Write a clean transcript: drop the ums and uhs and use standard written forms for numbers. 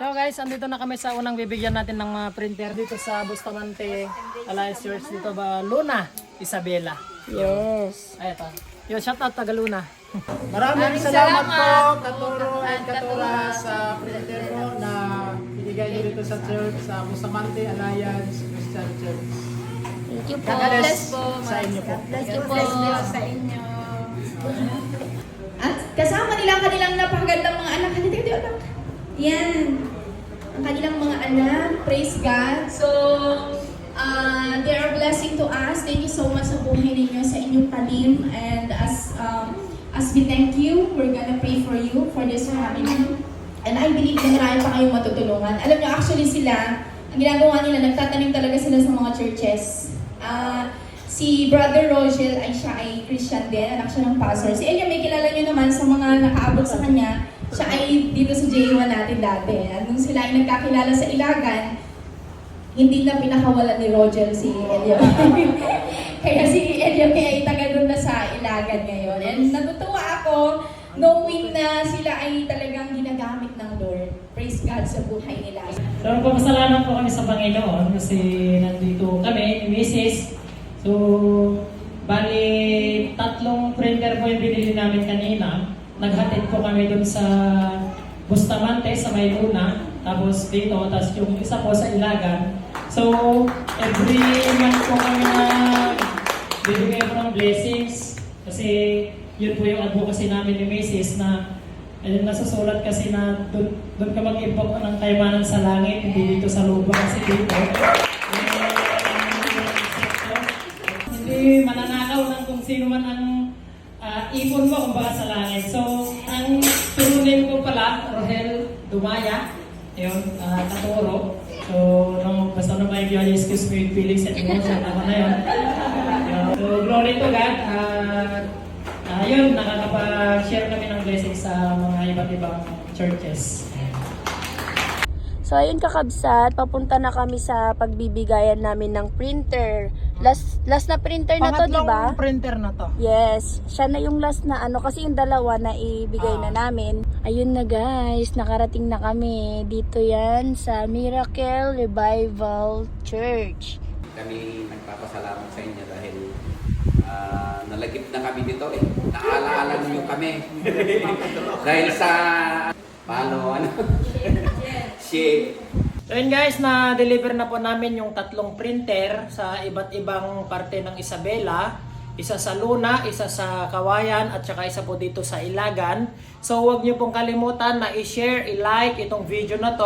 So guys, andito na kami sa unang bibigyan natin ng mga printer dito sa Bustamante Alliance Church dito ba Luna, Isabela. Yes. Ay ito. Yo, shout out taga Luna. Maraming salamat po Katuro and Katura sa printer po na binigay niyo dito sa church sa Bustamante Alliance Christian Church. Thank you po. God bless sa inyo po. Bless you po. sa inyo. At kasama nila ang kanilang napakagandang mga anak. Halika, anak. Yan. Ang kanilang mga anak. Praise God. So, they are a blessing to us. Thank you so much sa buhay ninyo, sa inyong talim. And as we thank you, we're gonna pray for you, for this family. And I believe na marami pa kayong matutulungan. Alam niyo, actually sila, ang ginagawa nila, nagtatanim talaga sila sa mga churches. Si Brother Rogel ay siya ay Christian din, anak siya ng pastor. Si Elia, may kilala niyo naman sa mga nakaabot sa kanya. Siya ay dito sa J1 natin dati. At nung sila ay nagkakilala sa Ilagan, hindi na pinakawalan ni Rogel si Elia. Kaya si Elia ay taga doon na sa Ilagan ngayon. And natutuwa ako knowing na sila ay talagang ginagamit ng Lord. Praise God sa buhay nila. So, nagpapasalamat po kami sa Panginoon kasi nandito kami, ni Mrs. So, bali, 3 printer po yung binili namin kanina. Naghatid po kami dun sa Bustamante, sa Mayluna. Tapos dito, tapos yung isa po sa Ilagan. So, every month po kami na bibigay po ng blessings. Kasi yun po yung advocacy namin ni Mrs. na ayun, nasusulat kasi na doon ka mag-imbok ng kayamanan sa langit, hindi dito sa lupa kasi dito. Hindi mananakaw ng kung sino man ang ipon mo kung baka sa langit. So, ang true name ko pala, Rohel Dumaya, yun, Katuro. So, basta na may excuse me, feelings and emotion, ako na yun. So, glory to God. Ayun, nakakapag-share kami ng blessings sa mga iba't ibang churches. So ayun kakabsat, papunta na kami sa pagbibigayan namin ng printer. Last na printer na to, di ba? Pangatlong printer na to. Yes, siya na yung last na kasi yung dalawa na ibigay na namin. Ayun na guys, nakarating na kami. Dito yan sa Miracle Revival Church. Kami nagpapasalamat sa inyo dahil nalagip na kami dito eh. Naalaala niyo kami. Dahil sa share. So yun guys, na-deliver na po namin yung 3 printer sa iba't ibang parte ng Isabela. Isa sa Luna, isa sa Kawayan, at saka isa po dito sa Ilagan. So huwag niyo pong kalimutan na i-share, i-like itong video na to.